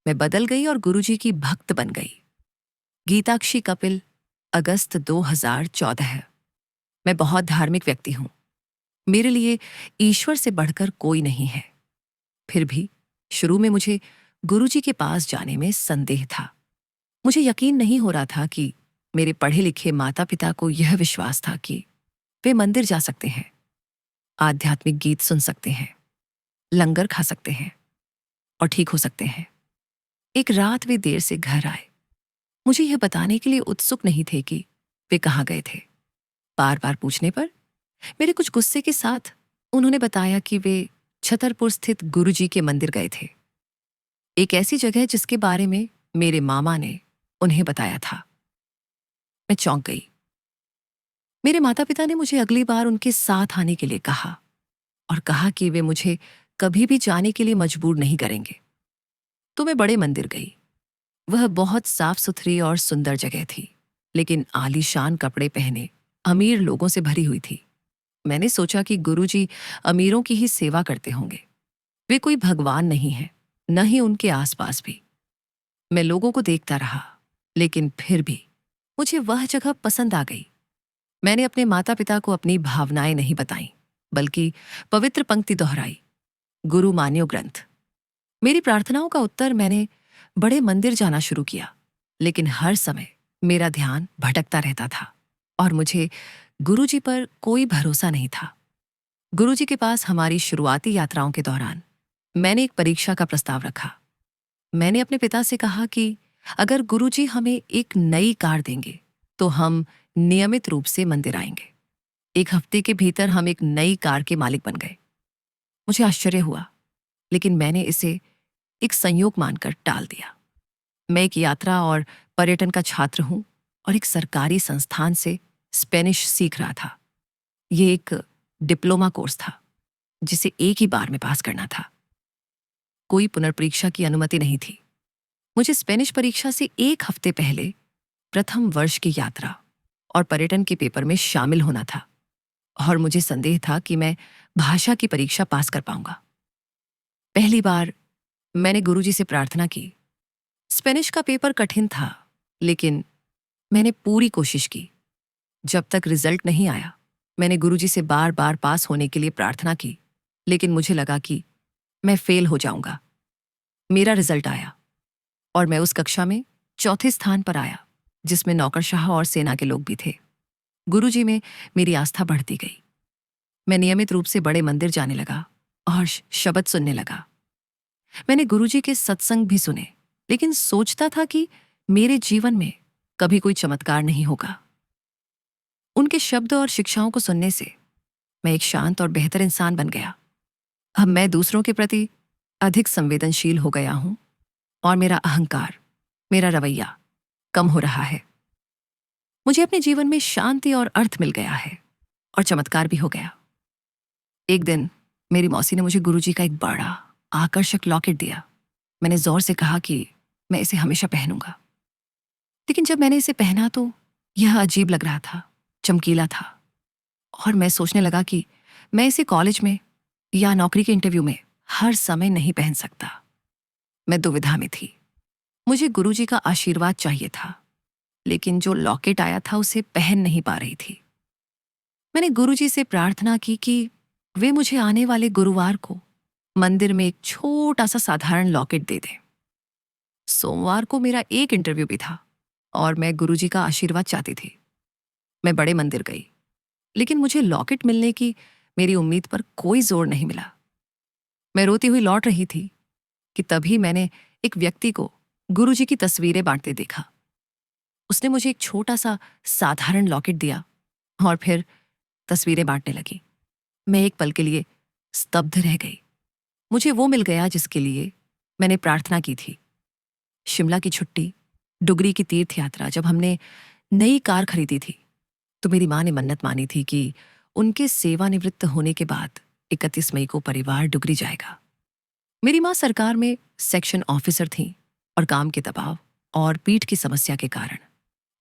मैं बदल गई और गुरुजी की भक्त बन गई। गीताक्षी कपिल, अगस्त 2014। मैं बहुत धार्मिक व्यक्ति हूं। मेरे लिए ईश्वर से बढ़कर कोई नहीं है। फिर भी शुरू में मुझे गुरुजी के पास जाने में संदेह था। मुझे यकीन नहीं हो रहा था कि मेरे पढ़े लिखे माता पिता को यह विश्वास था कि वे मंदिर जा सकते हैं, आध्यात्मिक गीत सुन सकते हैं, लंगर खा सकते हैं और ठीक हो सकते हैं। एक रात वे देर से घर आए। मुझे यह बताने के लिए उत्सुक नहीं थे कि वे कहाँ गए थे। बार बार पूछने पर मेरे कुछ गुस्से के साथ उन्होंने बताया कि वे छतरपुर स्थित गुरुजी के मंदिर गए थे, एक ऐसी जगह जिसके बारे में मेरे मामा ने उन्हें बताया था। मैं चौंक गई। मेरे माता पिता ने मुझे अगली बार उनके साथ आने के लिए कहा और कहा कि वे मुझे कभी भी जाने के लिए मजबूर नहीं करेंगे। तो मैं बड़े मंदिर गई। वह बहुत साफ सुथरी और सुंदर जगह थी, लेकिन आलीशान कपड़े पहने अमीर लोगों से भरी हुई थी। मैंने सोचा कि गुरुजी अमीरों की ही सेवा करते होंगे। वे कोई भगवान नहीं है, न ही उनके आसपास भी। मैं लोगों को देखता रहा, लेकिन फिर भी मुझे वह जगह पसंद आ गई। मैंने अपने माता पिता को अपनी भावनाएं नहीं बताईं, बल्कि पवित्र पंक्ति दोहराई, गुरु मान्यो ग्रंथ। मेरी प्रार्थनाओं का उत्तर मैंने बड़े मंदिर जाना शुरू किया, लेकिन हर समय मेरा ध्यान भटकता रहता था और मुझे गुरुजी पर कोई भरोसा नहीं था। गुरुजी के पास हमारी शुरुआती यात्राओं के दौरान मैंने एक परीक्षा का प्रस्ताव रखा। मैंने अपने पिता से कहा कि अगर गुरुजी हमें एक नई कार देंगे तो हम नियमित रूप से मंदिर आएंगे। 1 हफ्ते के भीतर हम एक नई कार के मालिक बन गए। मुझे आश्चर्य हुआ, लेकिन मैंने इसे एक संयोग मानकर टाल दिया। मैं एक यात्रा और पर्यटन का छात्र हूं और एक सरकारी संस्थान से स्पेनिश सीख रहा था। ये एक डिप्लोमा कोर्स था जिसे एक ही बार में पास करना था। कोई पुनर्परीक्षा की अनुमति नहीं थी। मुझे स्पेनिश परीक्षा से 1 हफ्ते पहले प्रथम वर्ष की यात्रा और पर्यटन के पेपर में शामिल होना था और मुझे संदेह था कि मैं भाषा की परीक्षा पास कर पाऊंगा। पहली बार मैंने गुरुजी से प्रार्थना की। स्पेनिश का पेपर कठिन था, लेकिन मैंने पूरी कोशिश की। जब तक रिजल्ट नहीं आया, मैंने गुरुजी से बार बार पास होने के लिए प्रार्थना की, लेकिन मुझे लगा कि मैं फेल हो जाऊंगा। मेरा रिजल्ट आया और मैं उस कक्षा में चौथे स्थान पर आया, जिसमें नौकरशाह और सेना के लोग भी थे। गुरुजी में मेरी आस्था बढ़ती गई। मैं नियमित रूप से बड़े मंदिर जाने लगा और शब्द सुनने लगा। मैंने गुरुजी के सत्संग भी सुने, लेकिन सोचता था कि मेरे जीवन में कभी कोई चमत्कार नहीं होगा। उनके शब्द और शिक्षाओं को सुनने से मैं एक शांत और बेहतर इंसान बन गया। अब मैं दूसरों के प्रति अधिक संवेदनशील हो गया हूं और मेरा अहंकार, मेरा रवैया कम हो रहा है। मुझे अपने जीवन में शांति और अर्थ मिल गया है और चमत्कार भी हो गया। एक दिन मेरी मौसी ने मुझे गुरुजी का एक बड़ा आकर्षक लॉकेट दिया। मैंने जोर से कहा कि मैं इसे हमेशा पहनूंगा, लेकिन जब मैंने इसे पहना तो यह अजीब लग रहा था, चमकीला था, और मैं सोचने लगा कि मैं इसे कॉलेज में या नौकरी के इंटरव्यू में हर समय नहीं पहन सकता। मैं दुविधा में थी। मुझे गुरुजी का आशीर्वाद चाहिए था, लेकिन जो लॉकेट आया था उसे पहन नहीं पा रही थी। मैंने गुरुजी से प्रार्थना की कि वे मुझे आने वाले गुरुवार को मंदिर में एक छोटा सा साधारण लॉकेट दे दें। सोमवार को मेरा एक इंटरव्यू भी था और मैं गुरुजी का आशीर्वाद चाहती थी। मैं बड़े मंदिर गई, लेकिन मुझे लॉकेट मिलने की मेरी उम्मीद पर कोई जोर नहीं मिला। मैं रोती हुई लौट रही थी कि तभी मैंने एक व्यक्ति को गुरुजी की तस्वीरें बांटते देखा। उसने मुझे एक छोटा सा साधारण लॉकेट दिया और फिर तस्वीरें बांटने लगी। मैं एक पल के लिए स्तब्ध रह गई। मुझे वो मिल गया जिसके लिए मैंने प्रार्थना की थी। शिमला की छुट्टी, डुगरी की तीर्थ यात्रा। जब हमने नई कार खरीदी थी तो मेरी माँ ने मन्नत मानी थी कि उनके सेवानिवृत्त होने के बाद 31 मई को परिवार डुगरी जाएगा। मेरी माँ सरकार में सेक्शन ऑफिसर थीं और काम के दबाव और पीठ की समस्या के कारण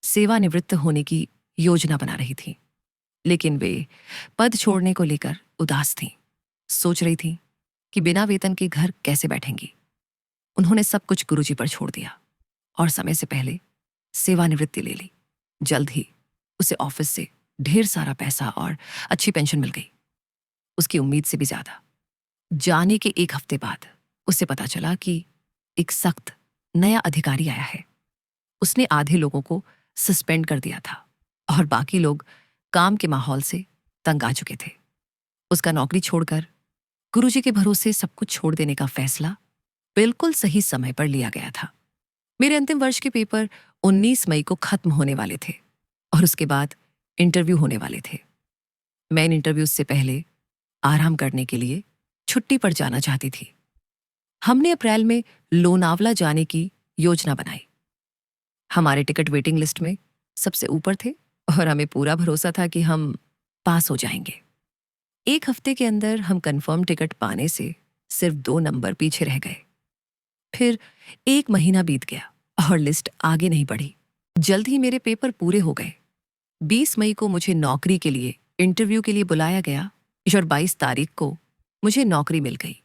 सेवानिवृत्त होने की योजना बना रही थी, लेकिन वे पद छोड़ने को लेकर उदास थीं। सोच रही थीं कि बिना वेतन के घर कैसे बैठेंगी। उन्होंने सब कुछ गुरुजी पर छोड़ दिया और समय से पहले सेवानिवृत्ति ले ली। जल्द ही उसे ऑफिस से ढेर सारा पैसा और अच्छी पेंशन मिल गई, उसकी उम्मीद से भी ज्यादा। जाने के एक हफ्ते बाद उसे पता चला कि एक सख्त नया अधिकारी आया है। उसने आधे लोगों को सस्पेंड कर दिया था और बाकी लोग काम के माहौल से तंग आ चुके थे। उसका नौकरी छोड़कर गुरुजी के भरोसे सब कुछ छोड़ देने का फैसला बिल्कुल सही समय पर लिया गया था। मेरे अंतिम वर्ष के पेपर 19 मई को खत्म होने वाले थे और उसके बाद इंटरव्यू होने वाले थे। मैं इन इंटरव्यूज से पहले आराम करने के लिए छुट्टी पर जाना चाहती थी। हमने अप्रैल में लोनावला जाने की योजना बनाई। हमारे टिकट वेटिंग लिस्ट में सबसे ऊपर थे और हमें पूरा भरोसा था कि हम पास हो जाएंगे। एक हफ्ते के अंदर हम कंफर्म टिकट पाने से सिर्फ 2 नंबर पीछे रह गए। फिर 1 महीना बीत गया और लिस्ट आगे नहीं बढ़ी। जल्द ही मेरे पेपर पूरे हो गए। 20 मई को मुझे नौकरी के लिए इंटरव्यू के लिए बुलाया गया और 22 तारीख को मुझे नौकरी मिल गई।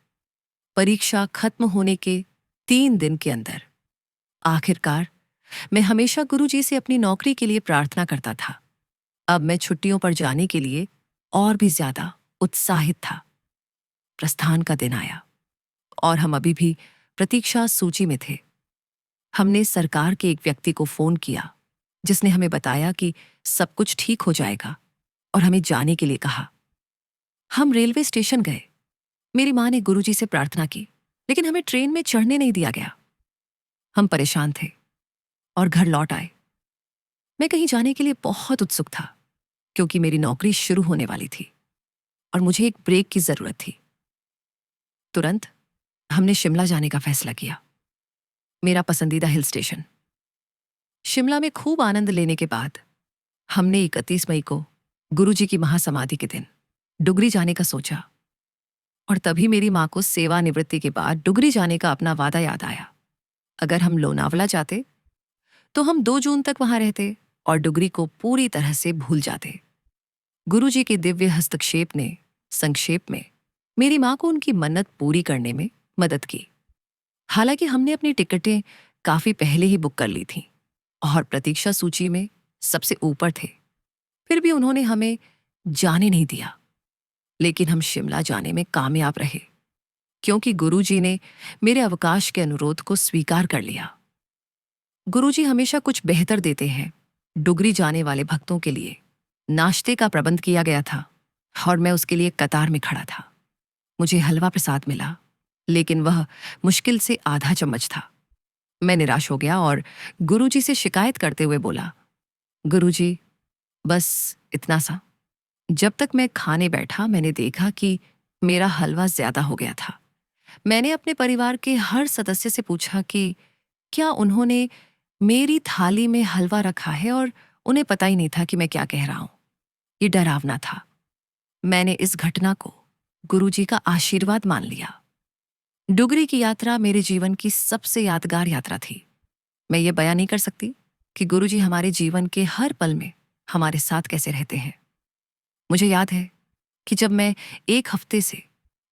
परीक्षा खत्म होने के 3 दिन के अंदर आखिरकार मैं हमेशा गुरुजी से अपनी नौकरी के लिए प्रार्थना करता था। अब मैं छुट्टियों पर जाने के लिए और भी ज्यादा उत्साहित था। प्रस्थान का दिन आया और हम अभी भी प्रतीक्षा सूची में थे। हमने सरकार के एक व्यक्ति को फोन किया जिसने हमें बताया कि सब कुछ ठीक हो जाएगा और हमें जाने के लिए कहा। हम रेलवे स्टेशन गए। मेरी मां ने गुरुजी से प्रार्थना की, लेकिन हमें ट्रेन में चढ़ने नहीं दिया गया। हम परेशान थे और घर लौट आए। मैं कहीं जाने के लिए बहुत उत्सुक था क्योंकि मेरी नौकरी शुरू होने वाली थी और मुझे एक ब्रेक की जरूरत थी। तुरंत हमने शिमला जाने का फैसला किया, मेरा पसंदीदा हिल स्टेशन। शिमला में खूब आनंद लेने के बाद हमने 31 मई को गुरुजी की महासमाधि के दिन डुगरी जाने का सोचा और तभी मेरी मां को सेवानिवृत्ति के बाद डुगरी जाने का अपना वादा याद आया। अगर हम लोनावला जाते तो हम 2 जून तक वहां रहते और डुगरी को पूरी तरह से भूल जाते। गुरुजी के दिव्य हस्तक्षेप ने संक्षेप में मेरी मां को उनकी मन्नत पूरी करने में मदद की। हालांकि हमने अपनी टिकटें काफी पहले ही बुक कर ली थीं और प्रतीक्षा सूची में सबसे ऊपर थे, फिर भी उन्होंने हमें जाने नहीं दिया। लेकिन हम शिमला जाने में कामयाब रहे क्योंकि गुरुजी ने मेरे अवकाश के अनुरोध को स्वीकार कर लिया। गुरुजी हमेशा कुछ बेहतर देते हैं। डुगरी जाने वाले भक्तों के लिए नाश्ते का प्रबंध किया गया था और मैं उसके लिए कतार में खड़ा था। मुझे हलवा प्रसाद मिला, लेकिन वह मुश्किल से आधा चम्मच था। मैं निराश हो गया और गुरुजी से शिकायत करते हुए बोला, गुरुजी, बस इतना सा। जब तक मैं खाने बैठा मैंने देखा कि मेरा हलवा ज्यादा हो गया था। मैंने अपने परिवार के हर सदस्य से पूछा कि क्या उन्होंने मेरी थाली में हलवा रखा है और उन्हें पता ही नहीं था कि मैं क्या कह रहा हूं। ये डरावना था। मैंने इस घटना को गुरुजी का आशीर्वाद मान लिया। डुगरी की यात्रा मेरे जीवन की सबसे यादगार यात्रा थी। मैं ये बयान नहीं कर सकती कि गुरुजी हमारे जीवन के हर पल में हमारे साथ कैसे रहते हैं। मुझे याद है कि जब मैं 1 हफ्ते से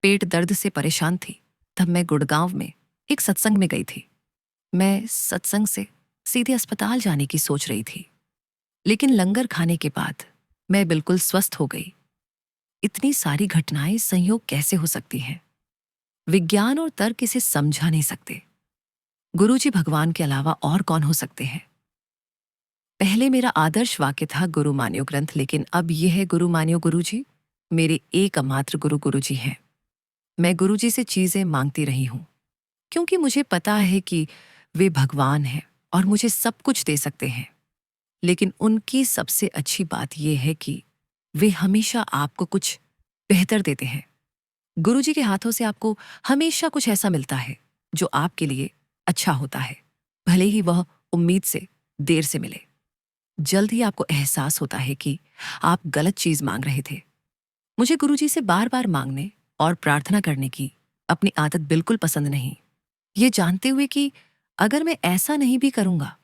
पेट दर्द से परेशान थी, तब मैं गुड़गांव में एक सत्संग में गई थी। मैं सत्संग से सीधे अस्पताल जाने की सोच रही थी, लेकिन लंगर खाने के बाद मैं बिल्कुल स्वस्थ हो गई। इतनी सारी घटनाएं संयोग कैसे हो सकती हैं? विज्ञान और तर्क इसे समझा नहीं सकते। गुरुजी भगवान के अलावा और कौन हो सकते हैं? पहले मेरा आदर्श वाक्य था गुरु मान्यो ग्रंथ, लेकिन अब यह है गुरु मान्यो गुरुजी। मेरे एकमात्र गुरु गुरुजी हैं। मैं गुरुजी से चीजें मांगती रही हूं क्योंकि मुझे पता है कि वे भगवान हैं और मुझे सब कुछ दे सकते हैं। लेकिन उनकी सबसे अच्छी बात यह है कि वे हमेशा आपको कुछ बेहतर देते हैं। गुरुजी के हाथों से आपको हमेशा कुछ ऐसा मिलता है जो आपके लिए अच्छा होता है, भले ही वह उम्मीद से देर से मिले। जल्द ही आपको एहसास होता है कि आप गलत चीज मांग रहे थे। मुझे गुरुजी से बार बार मांगने और प्रार्थना करने की अपनी आदत बिल्कुल पसंद नहीं, ये जानते हुए कि अगर मैं ऐसा नहीं भी करूंगा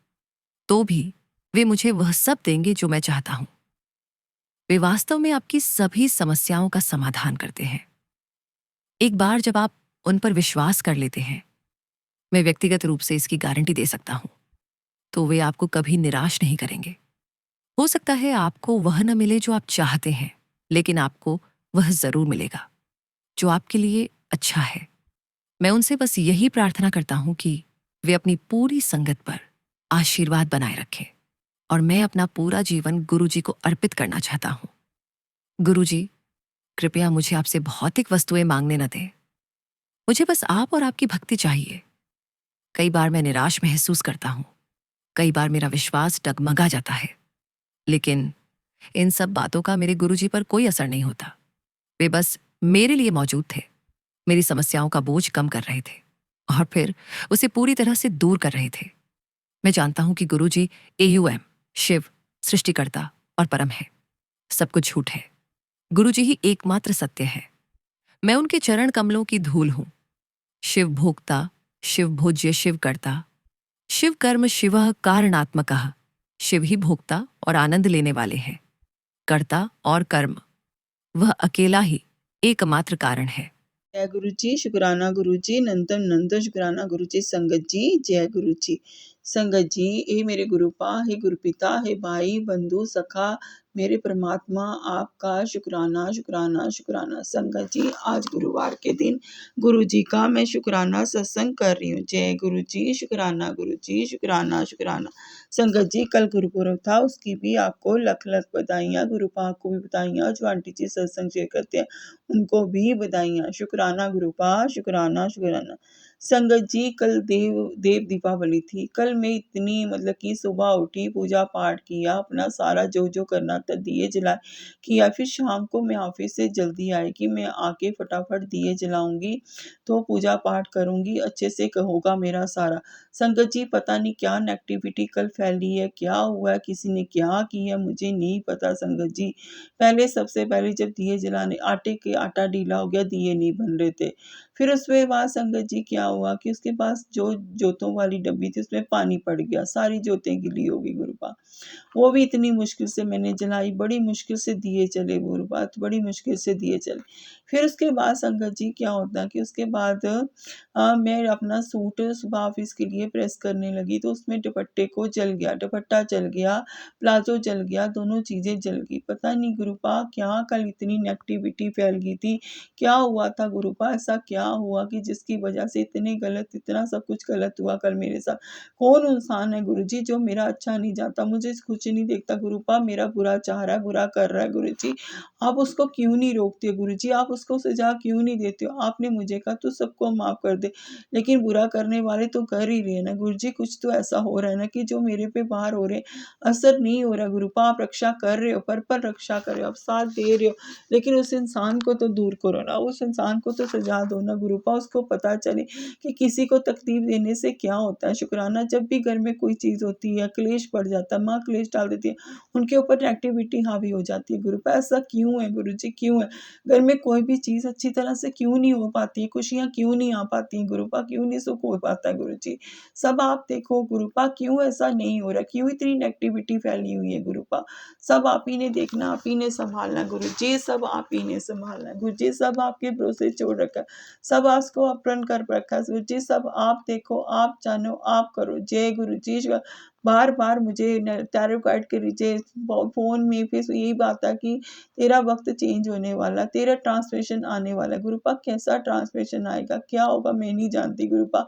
तो भी वे मुझे वह सब देंगे जो मैं चाहता हूं। वे वास्तव में आपकी सभी समस्याओं का समाधान करते हैं। एक बार जब आप उन पर विश्वास कर लेते हैं, मैं व्यक्तिगत रूप से इसकी गारंटी दे सकता हूं। तो वे आपको कभी निराश नहीं करेंगे। हो सकता है आपको वह न मिले जो आप चाहते हैं, लेकिन आपको वह जरूर मिलेगा जो आपके लिए अच्छा है। मैं उनसे बस यही प्रार्थना करता हूं कि वे अपनी पूरी संगत पर आशीर्वाद बनाए रखें, और मैं अपना पूरा जीवन गुरुजी को अर्पित करना चाहता हूं। गुरुजी, कृपया मुझे आपसे भौतिक वस्तुएं मांगने न दें। मुझे बस आप और आपकी भक्ति चाहिए। कई बार मैं निराश महसूस करता हूं, कई बार मेरा विश्वास डगमगा जाता है, लेकिन इन सब बातों का मेरे गुरुजी पर कोई असर नहीं होता। वे बस मेरे लिए मौजूद थे, मेरी समस्याओं का बोझ कम कर रहे थे और फिर उसे पूरी तरह से दूर कर रहे थे। मैं जानता हूं कि गुरुजी AUM, शिव, सृष्टिकर्ता और परम है। सब कुछ झूठ है। गुरुजी ही एकमात्र सत्य है। मैं उनके चरण कमलों की धूल हूं। शिव भोक्ता, शिव भोज्य, शिव कर्ता, शिव कर्म शिवः कारणात्मकः। शिव ही भोक्ता और आनंद लेने वाले हैं। कर्ता और कर्म, वह अकेला ही एकमात्र कारण है। जय गुरु जी, शुक्राना गुरु जी, नंदन नंदन शुक्राना गुरु जी। संगत जी, जय गुरु जी। संगत जी, हे मेरे गुरुपा, हे गुरु पिता, हे भाई बंधु सखा, मेरे परमात्मा, आपका शुक्राना शुक्राना शुक्राना। संगत जी, आज गुरुवार के दिन गुरु जी का मैं शुक्राना सत्संग कर रही हूँ। जय गुरु जी, शुक्राना गुरु जी, शुक्राना शुक्राना। संगत जी, कल गुरुपुरब था, उसकी भी आपको लख लख बधाइयाँ। गुरुपा को भी बधाइयाँ, जो आंटी जी सत्संग शेयर करते हैं उनको भी बधाइयाँ। शुक्राना गुरुपा, शुक्राना शुक्राना। संगत जी, कल देव देव दीपावली थी। कल मैं इतनी मतलब कि सुबह उठी, पूजा पाठ किया, अपना सारा जो जो करना था, दिए जलाए किया। फिर शाम को मैं ऑफिस से जल्दी आई कि मैं आके फटाफट दिए जलाऊंगी, तो पूजा पाठ करूंगी, अच्छे से होगा मेरा सारा। संगत जी, पता नहीं क्या नेगेटिविटी कल फैली है, क्या हुआ है, किसी ने क्या किया मुझे नहीं पता। संगत जी, पहले सबसे पहले जब दिए जलाने आटा ढीला हो गया, दिए नहीं बन रहे थे। फिर उसके बाद संगत जी क्या हुआ कि उसके पास जो जोतों वाली डब्बी थी उसमें पानी पड़ गया, सारी जोतें गिली हो गई गुरुपा। वो भी इतनी मुश्किल से मैंने जलाई, बड़ी मुश्किल से दिए चले गुरुपात, बड़ी मुश्किल से दिए चले। फिर उसके बाद संगत जी क्या होता कि उसके बाद मैं अपना सूट सुबह ऑफिस के लिए प्रेस करने लगी, तो उसमें दुपट्टे को जल गया, दुपट्टा जल गया, प्लाजो जल गया, दोनों चीज़ें जल गई। पता नहीं गुरुपा क्या कल इतनी नेगेटिविटी फैल गई थी, क्या हुआ था गुरुपा, ऐसा क्या हुआ कि जिसकी वजह से इतने गलत, इतना सब कुछ गलत हुआ कल मेरे साथ। कौन इंसान है गुरुजी जो मेरा अच्छा नहीं चाहता, मुझे कुछ नहीं देखता गुरुपा, मेरा बुरा चाह रहा है, बुरा कर रहा है गुरुजी। आप उसको क्यों नहीं रोकते गुरुजी, आप उसको सजा क्यों नहीं देते हो? आपने मुझे कहा तो सबको माफ कर दे, लेकिन बुरा करने वाले तो कर ही रहे हैं ना गुरुजी। कुछ तो ऐसा हो रहा है ना कि जो मेरे पे बाहर हो रहे हैं, असर नहीं हो रहा गुरुपा। आप रक्षा कर रहे हो, पर रक्षा कर रहे हो, आप साथ दे रहे हो, लेकिन उस इंसान को तो दूर करो ना, उस इंसान को तो सजा दो ना गुरुपा। उसको पता चले कि किसी को तकलीफ देने से क्या होता है। शुक्राना, जब भी घर में कोई चीज़ होती है, क्लेश पड़ जाता है, माँ क्लेश डाल देती है, उनके ऊपर नेगेटिविटी हावी हो जाती है गुरुपा। ऐसा क्यों है गुरुजी, क्यों है? घर में कोई भी चीज़ अच्छी तरह से क्यों नहीं हो पाती है, खुशियाँ क्यों नहीं आ पाती हैं गुरुपा, क्यों नहीं सुख हो पाता है गुरुजी? सब आप देखो गुरुपा, क्यों ऐसा नहीं हो रहा, क्यों इतनी नेगेटिविटी फैली हुई है गुरुपा? सब आप ही ने देखना, आप ही ने संभालना है गुरुजी, सब आप ही ने संभालना है गुरुजी, सब आपके भरोसे छोड़ रखा है, सब आपको अपरण कर रखा है गुरुजी, सब आप देखो, आप जानो, आप करो। जय गुरुजी। बार बार मुझे टैरो कार्ड के नीचे फ़ोन में फिर यही बात है कि तेरा वक्त चेंज होने वाला, तेरा ट्रांसफॉर्मेशन आने वाला है गुरुपा। कैसा ट्रांसफॉर्मेशन आएगा, क्या होगा, मैं नहीं जानती गुरुपा।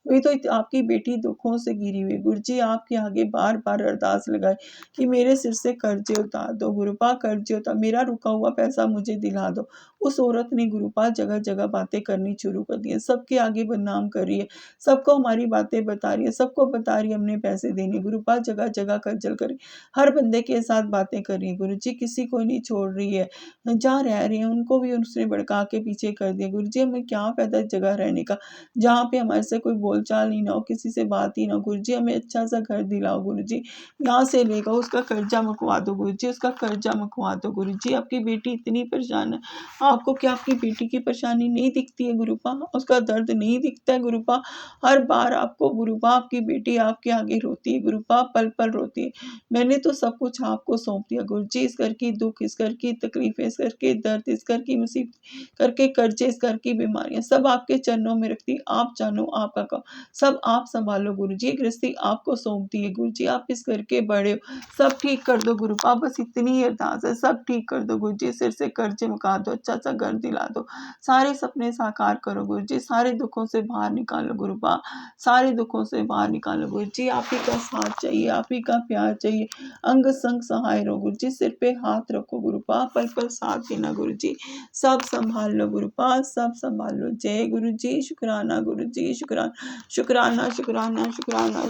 वही तो आपकी बेटी दुखों से घिरी हुई गुरुजी, आपके आगे बार बार अरदास लगाए कि मेरे सिर से कर्जे उतार दो गुरुपा, कर्जे उतार, मेरा रुका हुआ पैसा मुझे दिला दो। उस औरत ने गुरुपा जगह जगह बातें करनी शुरू कर दी है, सबके आगे बदनाम कर रही है, सबको हमारी बातें बता रही है, सबको बता रही है हमने पैसे देने। गुरुपा जगह जगह खज्जल कर रही, हर बंदे के साथ बातें कर रही है गुरुजी, किसी को नहीं छोड़ रही है। जहाँ रह रहे हैं उनको भी उसने भड़का के पीछे कर दिया गुरुजी। हमें क्या फ़ायदा जगह रहने का जहाँ पे हमारे से कोई बोलचाल ही ना हो, किसी से बात ही ना हो गुरुजी। हमें अच्छा सा घर दिलाओ गुरुजी, यहाँ से लेगा उसका कर्जा मुकवा दो गुरुजी, उसका कर्जा मुकवा दो गुरुजी। आपकी बेटी इतनी परेशान है, आपको क्या आपकी बेटी की परेशानी नहीं दिखती है गुरुपा, उसका दर्द नहीं दिखता है गुरुपा? हर बार आपको गुरुपा आपकी बेटी आपके आगे रोती है गुरुपा, पल पल रोती है। मैंने तो सब कुछ आपको सौंप दिया गुरुजी, इस घर की दुख, इस घर की तकलीफें, इस घर के दर्द, इस घर की मुसीबत, घर के कर्जे, इस घर की बीमारियां सब आपके चरणों में रखती। आप जानो, आपका गुरुपा, सब आप संभालो गुरुजी, गृहस्थी आपको सौंप दी है गुरुजी, आप इस घर के बड़े हो, सब ठीक कर दो गुरुपा, बस इतनी ही अरदास है, सब ठीक कर दो गुरुजी, सिर से कर्ज मुका दो, अच्छा सा घर दिला दो, सारे सपने साकार करो गुरुजी, सारे दुखों से बाहर निकालो गुरुपा, सारे दुखों से बाहर निकालो गुरुजी, आप ही का साथ चाहिए, आप ही का प्यार चाहिए, अंग संग सहाय रहो गुरुजी, सिर पे हाथ रखो गुरुपा, पल पल साथ देना गुरुजी, सब संभाल लो गुरुपा, सब संभाल लो। जय गुरुजी, शुक्राना गुरुजी, शुक्राना शुक्राना शुक्राना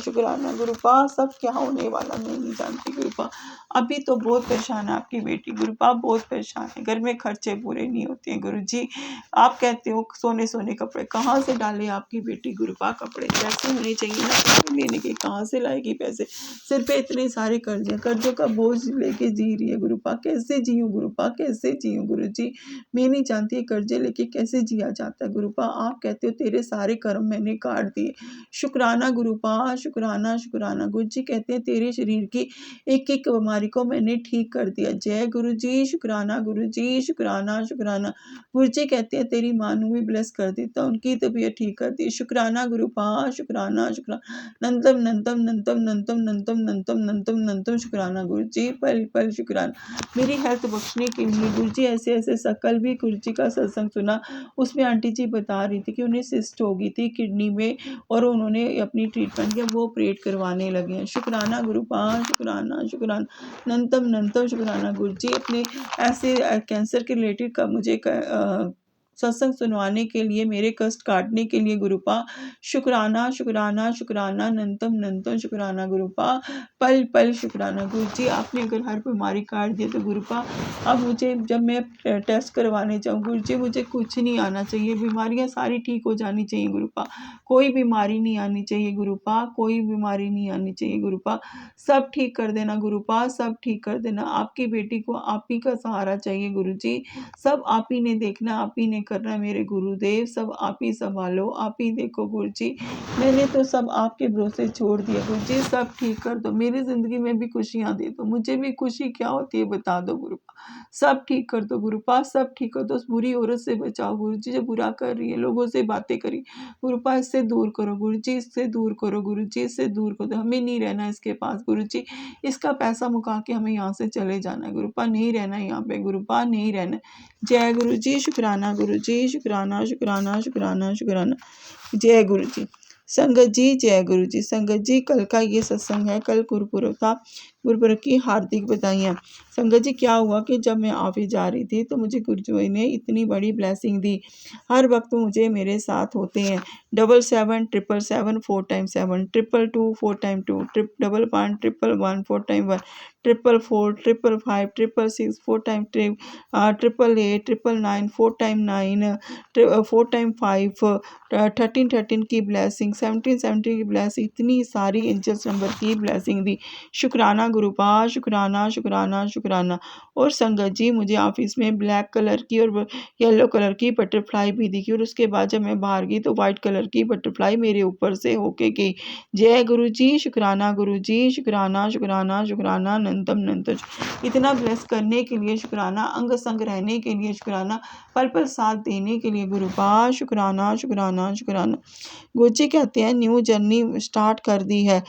शुक्राना गुरुपा, सब क्या होने वाला मैं नहीं जानती गुरुपा, अभी तो बहुत परेशान है आपकी बेटी गुरुपा, बहुत परेशान है, घर में खर्चे पूरे नहीं होते हैं गुरुजी, आप कहते हो सोने सोने कपड़े, कहाँ से डाले आपकी बेटी गुरुपा कपड़े, पैसे होने चाहिए ना कपड़े लेने के, कहाँ से लाएगी पैसे, सिर पे इतने सारे कर्जे, कर्जों का बोझ लेके जी रही है गुरुपा, कैसे जीऊँ गुरुपा, कैसे जीऊँ गुरुजी, मैं नहीं जानती कर्जे लेके कैसे जिया जाता है गुरुपा, आप कहते हो तेरे सारे कर्म मैंने काट दिए, शुक्राना गुरुपा, शुक्राना शुक्राना, गुरुजी कहते हैं तेरे शरीर की एक एक बीमारी को मैंने ठीक कर दिया, जय गुरुजी, शुक्राना गुरुजी, शुक्राना शुक्राना, गुरुजी कहते हैं तेरी माँ ਨੂੰ भी ब्लेस कर देता, उनकी तबीयत ठीक कर दी, शुक्राना गुरुपा, शुक्राना शुक्राना, नंतम नंतम नंतम नंतम नंतम नंतम नंतम नंतम, शुक्राना गुरुजी, पल पल शुक्राना, मेरी हेल्थ बख्शने के लिए गुरुजी, ऐसे ऐसे सकल भी गुरुजी का सत्संग सुना, उसमें आंटी जी बता रही थी कि उन्हें सिस्ट हो गई थी किडनी में और उन्होंने अपनी ट्रीटमेंट किया, वो ऑपरेट करवाने लगे हैं, शुक्राना गुरुपा, शुक्राना शुक्राना, नंतम नंतम शुक्राना गुरुजी, अपने ऐसे कैंसर के रिलेटेड का मुझे सत्संग सुनवाने के लिए, मेरे कष्ट काटने के लिए गुरुपा, शुक्राना शुक्राना शुक्राना, नंतम नंतम शुक्राना गुरुपा, पल पल शुक्राना गुरुजी, आपने अगर हर बीमारी काट दी तो गुरुपा, अब मुझे जब मैं टेस्ट करवाने जाऊँ गुरुजी, मुझे कुछ नहीं आना चाहिए, बीमारियां सारी ठीक हो जानी चाहिए गुरुपा, कोई बीमारी नहीं आनी चाहिए गुरुपा, कोई बीमारी नहीं आनी चाहिए गुरुपा, सब ठीक कर देना गुरुपा, सब ठीक कर देना, आपकी बेटी को आप ही का सहारा चाहिए गुरुजी, सब आप ही ने देखना, आप ही ने करना है मेरे गुरुदेव, सब आप ही संभालो, आप ही देखो गुरुजी, मैंने तो सब आपके भरोसे छोड़ दिया गुरुजी, सब ठीक कर दो, मेरी ज़िंदगी में भी खुशियाँ दे दो, मुझे भी खुशी क्या होती है बता दो गुरुपा, सब ठीक कर दो गुरुपा, सब ठीक कर दो, उस बुरी औरत से बचाओ गुरुजी, जो बुरा कर रही है, लोगों से बातें करी गुरुपा, इससे दूर करो गुरुजी, इससे दूर करो गुरुजी, इससे दूर करो, हमें नहीं रहना इसके पास गुरुजी, इसका पैसा मुका के हमें यहाँ से चले जाना है गुरुपा, नहीं रहना यहाँ पे गुरुपा, नहीं रहना, जय गुरुजी, शुक्राना गुरुजी, शुक्राना शुक्राना शुक्राना शुक्राना, जय गुरुजी, संगत जी जय गुरुजी, संगत जी कल का ये सत्संग है, कल गुरुपुरब था, गुरुपुरब की हार्दिक बधाइयाँ। संगत जी क्या हुआ कि जब मैं ऑफिस जा रही थी तो मुझे गुरुजी ने इतनी बड़ी ब्लेसिंग दी, हर वक्त मुझे मेरे साथ होते हैं, 77 777 4 time 7 222 4 time 2 double 1 111 4 time 1 444 555 666 4 time 888 999 4 time 9 4 time 5 13 13 की ब्लेसिंग 17 17 की ब्लेसिंग, इतनी सारी एंजल्स नंबर की ब्लेसिंग दी, शुक्राना गुरुपा, शुक्राना शुक्राना शुक्राना। और संगत जी मुझे ऑफिस में ब्लैक कलर की और येलो कलर की बटरफ्लाई भी दिखी, और उसके बाद जब मैं बाहर गई तो वाइट कलर की बटरफ्लाई मेरे ऊपर से होके गई, जय गुरु जी, शुक्राना गुरु जी, शुक्राना शुक्राना शुक्राना, नंतम नंतम, इतना ब्लेस करने के लिए शुक्राना, अंग संग रहने के लिए शुक्राना, पल पल साथ देने के लिए गुरुपा, शुक्राना शुक्राना शुक्राना। गुरुजी कहते हैं न्यू जर्नी स्टार्ट कर दी है,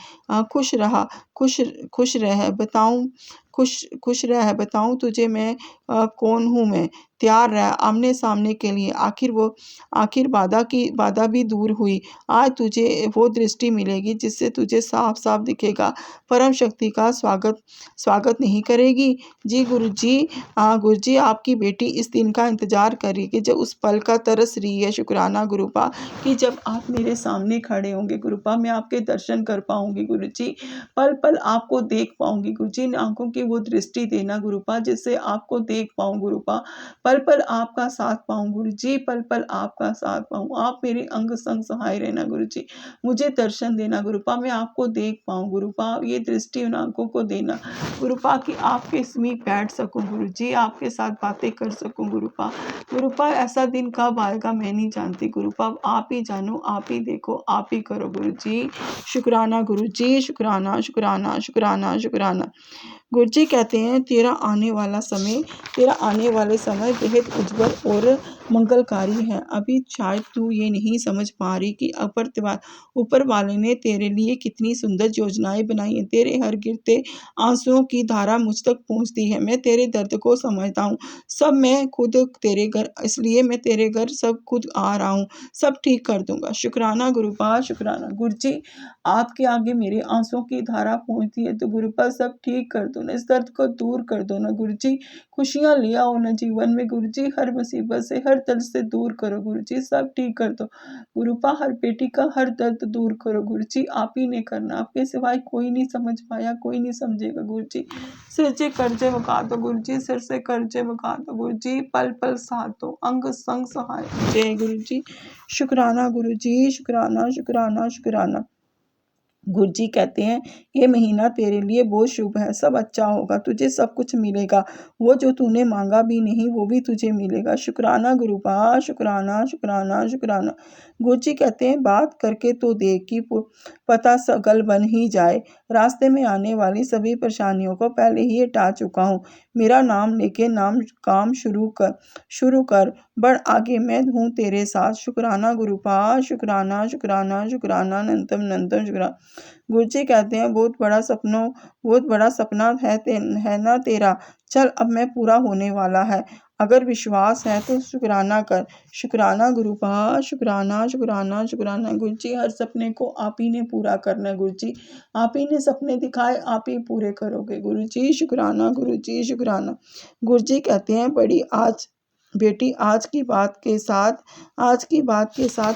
खुश रहा, खुश रह बताऊं, खुश रह बताऊं तुझे मैं कौन हूँ, मैं तैयार रह आमने सामने के लिए, आखिर बाधा भी दूर हुई, आज तुझे वो दृष्टि मिलेगी जिससे तुझे साफ साफ दिखेगा, परम शक्ति का स्वागत नहीं करेगी। जी गुरुजी आपकी बेटी इस दिन का इंतजार करेगी जब उस पल का तरस रही है, शुक्राना गुरुपा, कि जब आप मेरे सामने खड़े होंगे गुरुपा, मैं आपके दर्शन कर पाऊंगी गुरुजी, पल पल आपको देख पाऊंगी गुरुजी, इन आंखों की वो दृष्टि देना गुरुपा जिससे आपको देख पाऊं गुरुपा, पल पल आपका साथ पाऊं गुरुजी, पल पल आपका साथ पाऊं, आप मेरे अंग संग सहाय रहना गुरुजी, मुझे दर्शन देना गुरुपा, मैं आपको देख पाऊं गुरुपा, ये दृष्टि उन आंखों को देना गुरुपा कि आपके समीप बैठ सकूं गुरुजी, आपके साथ बातें कर सकूं गुरुपा, ऐसा दिन कब आएगा मैं नहीं जानती गुरुपा, आप ही जानो, आप ही देखो, आप ही करो गुरुजी, शुक्राना गुरुजी, शुक्राना शुक्राना शुक्राना शुक्राना। गुरुजी कहते हैं तेरा आने वाले समय बेहद उज्जवल और मंगलकारी है। अभी शायद तू ये नहीं समझ पा रही कि ऊपर वाले ने तेरे लिए कितनी सुंदर योजनाएं बनाई हैं। तेरे हर गिरते आंसुओं की धारा मुझ तक पहुंचती है। मैं तेरे दर्द को समझता हूँ। सब मैं खुद तेरे घर इसलिए मैं तेरे घर सब खुद आ रहा हूँ। सब ठीक कर दूंगा। शुक्राना गुरुपाल, शुक्राना गुरु जी। आपके आगे मेरे आंसुओं की धारा पहुंचती है तो गुरुपाल सब ठीक कर दो ना, इस दर्द को दूर कर दो ना गुरु जी। खुशियां ले आओ ना जीवन में गुरु जी। हर मुसीबत से हर दर्द से दूर करो गुरु जी। सब ठीक कर दो गुरुपा। हर बेटी का हर दर्द दूर करो गुरु जी। आप ही ने करना, आपके सिवाय कोई नहीं समझ पाया, कोई नहीं समझेगा गुरु जी। सिर से कर्जे मुका दो गुरु जी। सिर से कर्जे मुका दो गुरु जी। पल पल साथ दो, अंग संग सहाय। जय गुरु जी। शुक्राना गुरु जी, शुक्राना शुक्राना शुक्राना। गुरु जी कहते हैं ये महीना तेरे लिए बहुत शुभ है। सब अच्छा होगा, तुझे सब कुछ मिलेगा। वो जो तूने मांगा भी नहीं वो भी तुझे मिलेगा। शुक्राना गुरुपा, शुक्राना शुक्राना शुक्राना। गुरु जी कहते हैं बात करके तो देख कि पता गल बन ही जाए। रास्ते में आने वाली सभी परेशानियों को पहले ही हटा चुका हूँ। मेरा नाम लेके काम शुरू कर। बढ़ आगे, मैं हूँ तेरे साथ। शुक्राना गुरुपा, शुक्राना शुक्राना शुक्राना अनंतम अनंतम शुक्राना। गुरु जी कहते हैं बहुत बड़ा सपना है ना तेरा। चल अब मैं पूरा होने वाला है। अगर विश्वास है तो शुक्राना कर। शुक्राना गुरुपा, शुक्राना शुक्राना शुक्राना। गुरु जी हर सपने को आप ही ने पूरा करना है गुरु जी। आप ही ने सपने दिखाए, आप ही पूरे करोगे गुरु जी। शुक्राना गुरु जी, शुक्राना। गुरु जी कहते हैं बड़ी आज बेटी आज की बात के साथ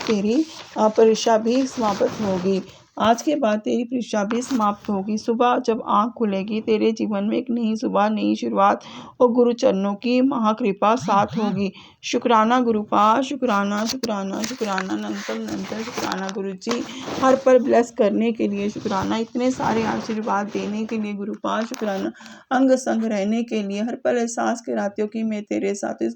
तेरी परीक्षा भी समाप्त होगी। आज के बाद तेरी परीक्षा भी समाप्त होगी। सुबह जब आँख खुलेगी तेरे जीवन में एक नई सुबह, नई शुरुआत और गुरु चरणों की महाकृपा साथ होगी। शुक्राना गुरुपा, शुक्राना शुक्राना शुक्राना अनंतम अनंतम शुक्राना गुरु जी। हर पल ब्लेस करने के लिए शुक्राना। इतने सारे आशीर्वाद देने के लिए गुरुपा शुक्राना। अंग संग रहने के लिए, हर पल एहसास कराते हो कि मैं तेरे साथ। इस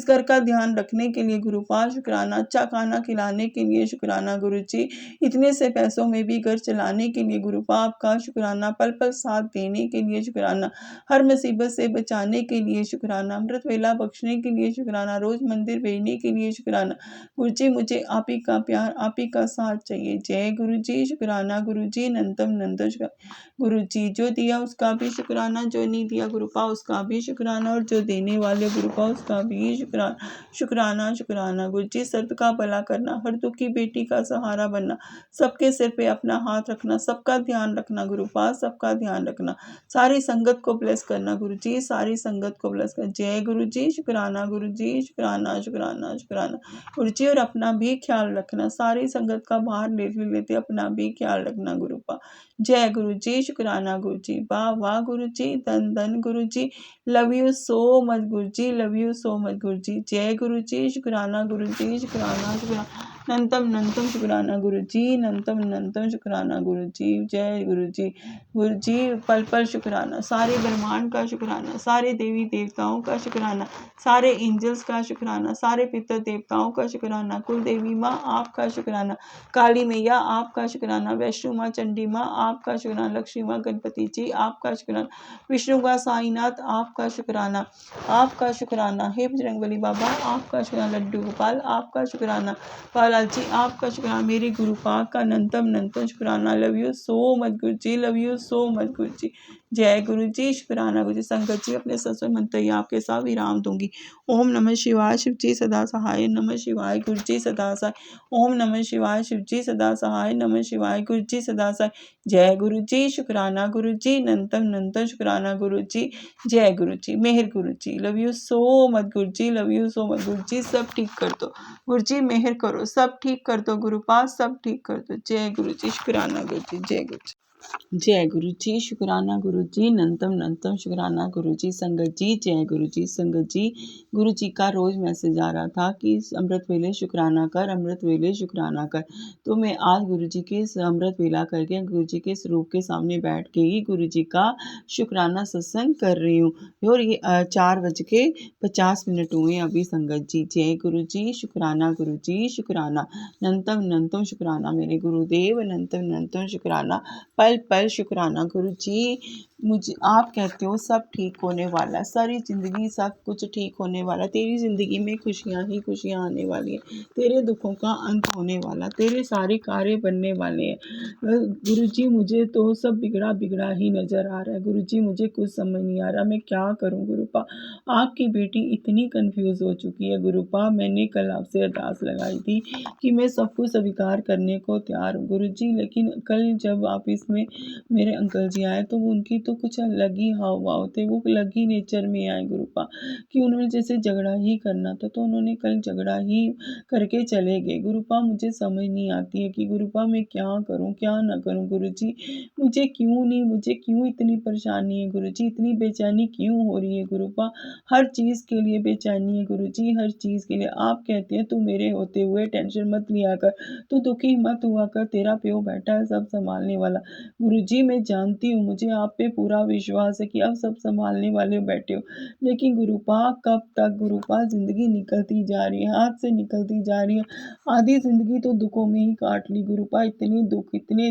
घर का ध्यान रखने के लिए गुरुपा शुक्राना। अच्छा खाना खिलाने के लिए शुक्राना गुरु जी। इतने से पैसों में भी घर चलाने के लिए गुरुपा आपका शुक्राना। पल पल साथ देने के लिए शुक्राना। हर मुसीबत से बचाने के लिए शुक्राना। अमृत वेला बख्शने के लिए शुक्राना। रोज मंदिर भेजने के लिए शुक्राना। गुरु जी मुझे आप ही का प्यार, आप ही का साथ चाहिए। जय गुरु जी। शुक्राना गुरु जी, अनंतम अनंतम शुक्राना। गुरु जी जो दिया उसका भी शुक्राना, जो नहीं दिया गुरुपा उसका भी शुक्राना, और जो देने वाले गुरुपा उसका भी शुक्राना। शुक्राना शुक्राना गुरु जी। सर्द का भला करना, हर दुखी बेटी का सहारा बनना, सबके सिर पे अपना हाथ रखना, सबका ध्यान रखना गुरुपा, सबका ध्यान रखना। सारी संगत को ब्लेस करना गुरु जी, सारी संगत को ब्लेस करना। जय गुरु जी। शुक्राना गुरु जी, शुक्राना शुक्राना शुक्राना गुरु जी। और अपना भी ख्याल रखना, सारी संगत का बाहर लेते अपना भी ख्याल रखना गुरुपा। जय गुरु जी। शुक्राना गुरु जी। वाह वाह गुरु जी, धन धन गुरु जी। Love you so much Guru ji, love you so much गुरु जी। जय गुरु जी। शुक्राना गुरु जी, शुक्राना शुक्राना अनंतम अनंतम शुक्राना गुरु जी, अनंतम अनंतम शुक्राना गुरु जी। जय गुरु जी। गुरु जी पल पल शुक्राना, सारे ब्रह्मांड का शुक्राना, सारे देवी देवताओं का शुक्राना, सारे एंजल्स का शुक्राना, सारे पितर देवताओं का शुक्राना, कुल देवी माँ आपका शुक्राना, काली मैया आपका शुक्राना, वैष्णो माँ चंडी माँ आपका शुक्राना, लक्ष्मी माँ गणपति जी आपका शुक्राना, विष्णु का साईनाथ आपका शुक्राना, आपका शुक्राना। हे बजरंगबली बाबा आपका शुक्राना, लड्डू गोपाल आपका शुक्राना, पालाल जी आपका शुक्राना, मेरे गुरु पाक का अनंतम अनंतम शुक्राना। Love you so much Guru ji, love you so much गुरु जी। जय गुरु जी। शुक्राना गुरु जी। संगत जी अपने सत्संग मंत्र आपके साथ विराम दूंगी। ओम नमः शिवाय, शिव जी सदा सहाय, नमः शिवाय, गुरु जी सदा सहाय। ओम नमः शिवाय, शिव जी सदा सहाय, नमः शिवाय, गुरु जी सदा सहाय। जय गुरु जी। शुक्राना गुरु जी, अनंतम अनंतम शुक्राना गुरु जी। जय गुरु जी। मेहर गुरु जी। Love you so much Guru ji, love you so much गुरु जी। सब ठीक कर दो गुरु जी, मेहर करो, सब ठीक कर दो गुरु पास, सब ठीक कर दो। जय गुरु जी। शुक्राना गुरु जी, जय गुरु जी। जय गुरु जी। शुक्राना गुरु जी, अनंतम अनंतम शुक्राना गुरु जी। संगत जी जय गुरु जी। संगत जी गुरु जी का रोज मैसेज आ रहा था कि अमृत वेले शुक्राना कर, अमृत वेले शुक्राना कर। तो मैं आज गुरु जी के अमृत वेला करके गुरु जी के स्वरूप के सामने बैठ के ही गुरु जी का शुक्राना सत्संग कर रही हूँ। और ये 4:50 हुए अभी। संगत जी जय गुरु जी। शुक्राना गुरु जी, शुक्राना, अनंतम अनंतम शुक्राना मेरे गुरुदेव, अनंतम अनंतम शुक्राना। पल पल पल शुक्राना गुरुजी। मुझे आप कहते हो सब ठीक होने वाला, सारी ज़िंदगी सब कुछ ठीक होने वाला, तेरी ज़िंदगी में खुशियाँ ही खुशियाँ आने वाली हैं, तेरे दुखों का अंत होने वाला, तेरे सारे कार्य बनने वाले हैं। गुरुजी मुझे तो सब बिगड़ा बिगड़ा ही नज़र आ रहा है गुरुजी, मुझे कुछ समझ नहीं आ रहा मैं क्या करूं गुरुपा। आपकी बेटी इतनी कंफ्यूज हो चुकी है गुरुपा। मैंने कल आपसे अरदास लगाई थी कि मैं सब कुछ स्वीकार करने को तैयार हूँ गुरुजी, लेकिन कल जब ऑफिस में मेरे अंकल जी आए तो उनकी तो कुछ अलग ही हाव भाव थे, वो अलग ही नेचर में आए गुरुपा, कि उन्होंने जैसे झगड़ा ही करना था तो उन्होंने कल झगड़ा ही करके चले गए गुरुपा। मुझे समझ नहीं आती है कि गुरुपा मैं क्या करूं क्या ना करूं गुरुजी। मुझे क्यों इतनी परेशानी है गुरुजी, इतनी बेचैनी क्यों हो रही है गुरुपा। हर चीज़ के लिए बेचैनी है गुरुजी, हर चीज़ के लिए। आप कहते हैं तू मेरे होते हुए टेंशन मत लिया कर, तू दुखी मत हुआ कर, तेरा प्यो बैठा है सब संभालने वाला। गुरुजी मैं जानती हूँ, मुझे आप पे पूरा विश्वास है कि आप सब संभालने वाले बैठे हो, लेकिन गुरुपा कब तक गुरुपा। ज़िंदगी निकलती जा रही है, हाथ से निकलती जा रही है, आधी ज़िंदगी तो दुखों में ही काट ली गुरुपा। इतने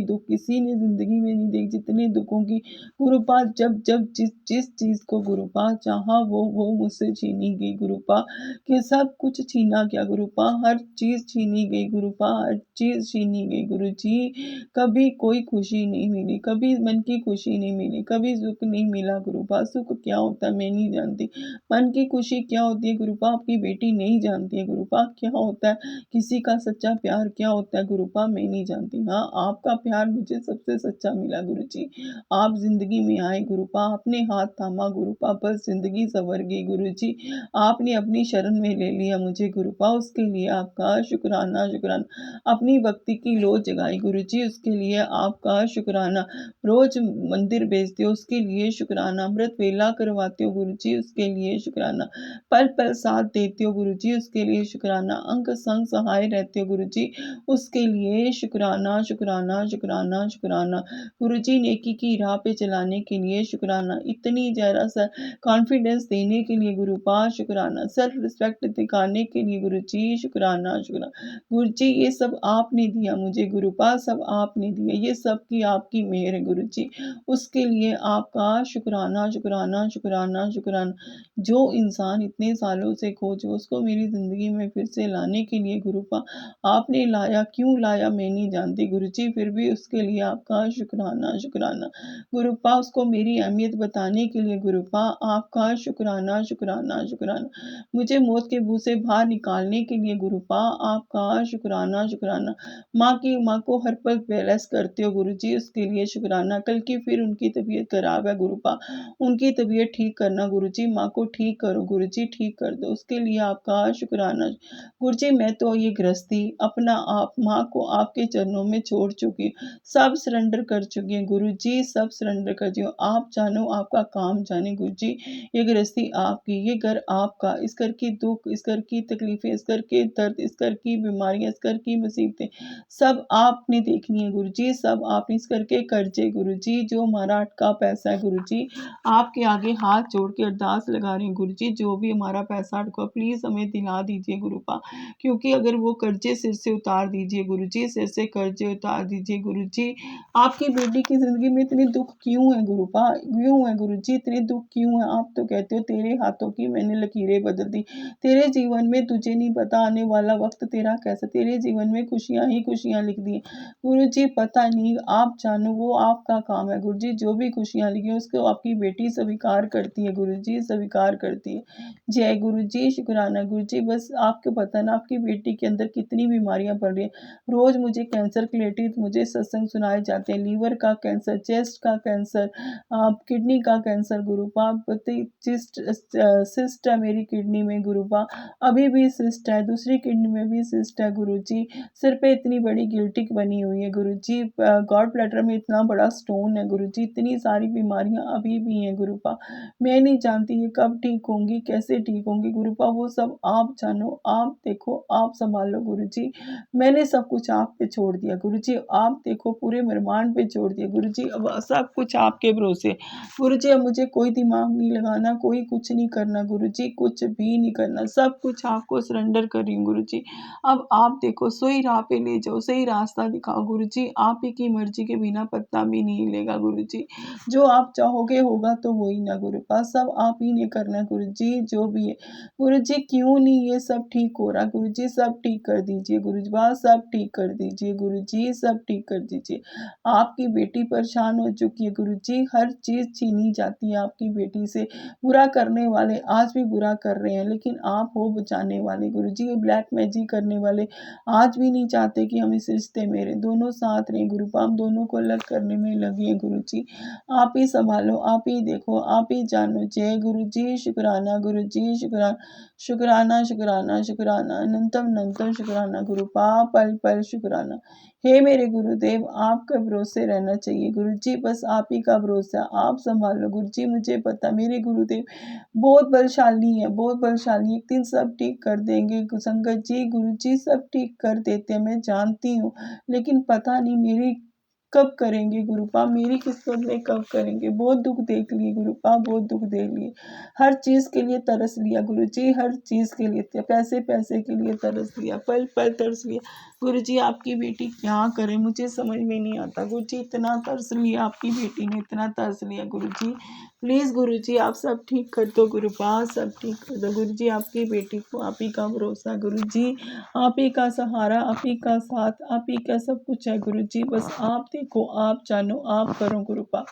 दुख किसी ने ज़िंदगी में नहीं देखे जितने दुखों की गुरुपा। जब जब जिस जिस चीज़ को गुरुपा चाहा वो मुझसे छीनी गई गुरुपा, कि सब कुछ छीना गया गुरुपा, हर चीज़ छीनी गई गुरुपा, हर चीज़ छीनी गई गुरुजी। कभी कोई खुशी नहीं मिली, कभी मन की खुशी नहीं मिली, कभी सुख नहीं मिला गुरुपा। सुख क्या होता है मैं नहीं जानती, मन की खुशी क्या होती है गुरुपा आपकी बेटी नहीं जानती है गुरुपा। क्या होता है किसी का सच्चा प्यार क्या होता है गुरुपा मैं नहीं जानती। हाँ आपका प्यार मुझे सबसे सच्चा मिला गुरुजी। आप ज़िंदगी में आए गुरुपा, आपने हाथ थामा गुरुपा, बस ज़िंदगी संवर गई गुरुजी। आपने अपनी शरण में ले लिया मुझे गुरुपा, उसके लिए आपका शुक्राना शुक्राना। अपनी भक्ति की लौ जगाई गुरुजी, उसके लिए आपका शुक्राना। रोज़ मंदिर भेजते हो उसके लिए शुक्राना, अमृत वेला करवाते हो गुरुजी उसके लिए शुक्राना, पल पल साथ देते हो गुरुजी उसके लिए शुक्राना, अंग संग सहाय रहते हो गुरुजी उसके लिए शुक्राना शुक्राना शुक्राना शुक्राना। गुरुजी नेकी की राह पे चलाने के लिए शुक्राना, इतनी ज़रा सा कॉन्फिडेंस देने के लिए गुरुपा शुक्राना, सेल्फ रिस्पेक्ट दिखाने के लिए गुरुजी शुक्राना शुक्राना। गुरुजी ये सब आपने दिया मुझे गुरुपा, सब आपने दिया, ये सब की आपकी मेहर है गुरुजी, उसके लिए आपका शुक्राना शुक्राना शुक्राना शुक्राना। जो इंसान इतने सालों से खोजो उसको मेरी ज़िंदगी में फिर से लाने के लिए गुरुपा आपने लाया, क्यों लाया मैं नहीं जानती गुरुजी, फिर भी उसके लिए आपका शुक्राना शुक्राना। गुरुपा उसको मेरी अहमियत बताने के लिए गुरुपा आपका शुक्राना शुक्राना शुक्राना। मुझे मौत के मुँह से बाहर निकालने के लिए गुरुपा आपका शुक्राना शुक्राना। माँ को हर पल ब्लेस करते हो गुरुजी उसके लिए शुक्राना। कल की फिर उनकी तबीयत खराब है गुरुपा, उनकी तबीयत ठीक करना गुरुजी, माँ को ठीक करो गुरुजी, ठीक कर दो उसके लिए आपका शुक्राना। गुरुजी मैं तो ये गृहस्थी अपना आप माँ को आपके चरणों में छोड़ चुकी हूँ, सब सरेंडर कर चुकी हूँ गुरुजी, सब सरेंडर कर चुकी हूँ। आप जानो आपका काम जाने गुरुजी, ये गृहस्थी आपकी, ये घर आपका, इस घर की दुख, इस घर की तकलीफें, इस घर के दर्द, इस घर की बीमारियां, इस घर की मुसीबतें सब आपने देखनी है गुरुजी, सब आपने। इस घर के कर्जे गुरुजी, जो हमारा अटका पैसा है गुरुजी, आपके आगे हाथ जोड़ के अरदास लगा रही हूँ गुरुजी, जो भी हमारा पैसा अटका प्लीज़ हमें दिला दीजिए गुरुपा, क्योंकि अगर वो कर्जे सिर से उतार दीजिए गुरुजी, सिर से कर्जे उतार दीजिए गुरुजी। आपकी बेटी की ज़िंदगी में इतने दुख क्यों है गुरुपा, क्यों है गुरुजी, इतने दुख क्यों है। आप तो कहते हो तेरे हाथों की मैंने लकीरें बदल दी, तेरे जीवन में तुझे नहीं पता आने वाला वक्त तेरा कैसा, तेरे जीवन में खुशियाँ ही खुशियाँ लिख दी गुरुजी, पता नहीं आप जानो वो आपका काम है गुरुजी, जो भी खुशियाँ लिखी हैं उसको आपकी बेटी स्वीकार करती है गुरुजी, स्वीकार करती है। जय गुरुजी, शुक्राना गुरुजी। बस आपको पता ना आपकी बेटी के अंदर कितनी बीमारियां बढ़ रही हैं, रोज़ मुझे कैंसर के रिलेटेड मुझे सत्संग सुनाए जाते हैं, लीवर का कैंसर, चेस्ट का कैंसर, किडनी का कैंसर गुरुपा, सिस्ट है मेरी किडनी में गुरुपा, अभी भी सिस्ट है, दूसरी किडनी में भी सिस्ट है गुरुजी, सिर पे इतनी बड़ी गिल्टिक बनी हुई है गुरुजी, गॉल ब्लैडर में इतना बड़ा स्टोन है गुरुजी, इतनी सारी बीमारियां अभी भी हैं गुरुपा। मैं नहीं जानती ये कब ठीक होंगी, कैसे ठीक होंगी गुरुपा, वो सब आप जानो, आप देखो, आप संभालो गुरुजी। मैंने सब कुछ आप पे छोड़ दिया गुरुजी, आप देखो पूरे ब्रह्मांड पे छोड़ दिया गुरुजी, अब सब कुछ आपके भरोसे गुरुजी। अब मुझे कोई दिमाग नहीं लगाना, कोई कुछ नहीं करना गुरुजी, कुछ भी नहीं करना, सब कुछ आपको सरेंडर कर रही हूँ गुरुजी। अब आप देखो सही राह पे ले जाओ, सही रास्ता दिखाओ गुरुजी, आप ही की मर्जी के बिना पत्ता भी नहीं हिलेगा गुरुजी। जो आप चाहोगे होगा तो वही ना गुरुपा, सब आप ही ने करना है गुरुजी, जो भी है। गुरुजी क्यों नहीं ये सब ठीक हो रहा गुरुजी, सब ठीक कर दीजिए गुरुजी, सब ठीक कर दीजिए गुरुजी, सब ठीक कर दीजिए। आपकी बेटी परेशान हो चुकी है गुरुजी, हर चीज़ छीनी जाती है आपकी बेटी से। बुरा करने वाले आज भी बुरा कर रहे हैं, लेकिन आप हो बचाने वाले गुरुजी। ये ब्लैक मैजिक करने वाले आज भी नहीं चाहते कि हम इस रिश्ते में रहें, दोनों साथ रहें गुरुपा, हम दोनों को अलग करने में लगे हैं गुरुजी। आप ही संभालो, आप ही देखो, आप ही जानो। जय गुरुजी, शुक्राना गुरुजी, शुक्राना शुक्राना शुक्राना शुक्राना अनंतम अनंतम शुक्राना गुरुपा, पल पल शुक्राना। हे मेरे गुरुदेव, आपके भरोसे रहना चाहिए गुरुजी, बस आप ही का भरोसा, आप संभालो गुरुजी। मुझे पता मेरे गुरुदेव बहुत बलशाली है, बहुत बलशाली, एक दिन सब ठीक कर देंगे संगत जी, गुरुजी सब ठीक कर देते हैं, मैं जानती हूँ, लेकिन पता नहीं मेरी कब करेंगे गुरुपा, मेरी किस्मत में कब करेंगे। बहुत दुख देख लिए गुरुपा, बहुत दुख देख लिए, हर चीज़ के लिए तरस लिया गुरुजी, हर चीज़ के लिए, पैसे पैसे के लिए तरस लिया, पल पल तरस लिया गुरुजी। आपकी बेटी क्या करे मुझे समझ में नहीं आता गुरुजी, इतना तरस लिया आपकी बेटी ने, इतना तरस लिया गुरुजी। प्लीज़ गुरुजी आप सब ठीक कर दो गुरुपा, सब ठीक कर दो गुरुजी। आपकी बेटी को आप ही का भरोसा गुरुजी, आप ही का सहारा, आप ही का साथ, आप ही का सब कुछ है गुरुजी, बस आप देखो, आप जानो, आप करो गुरुपा।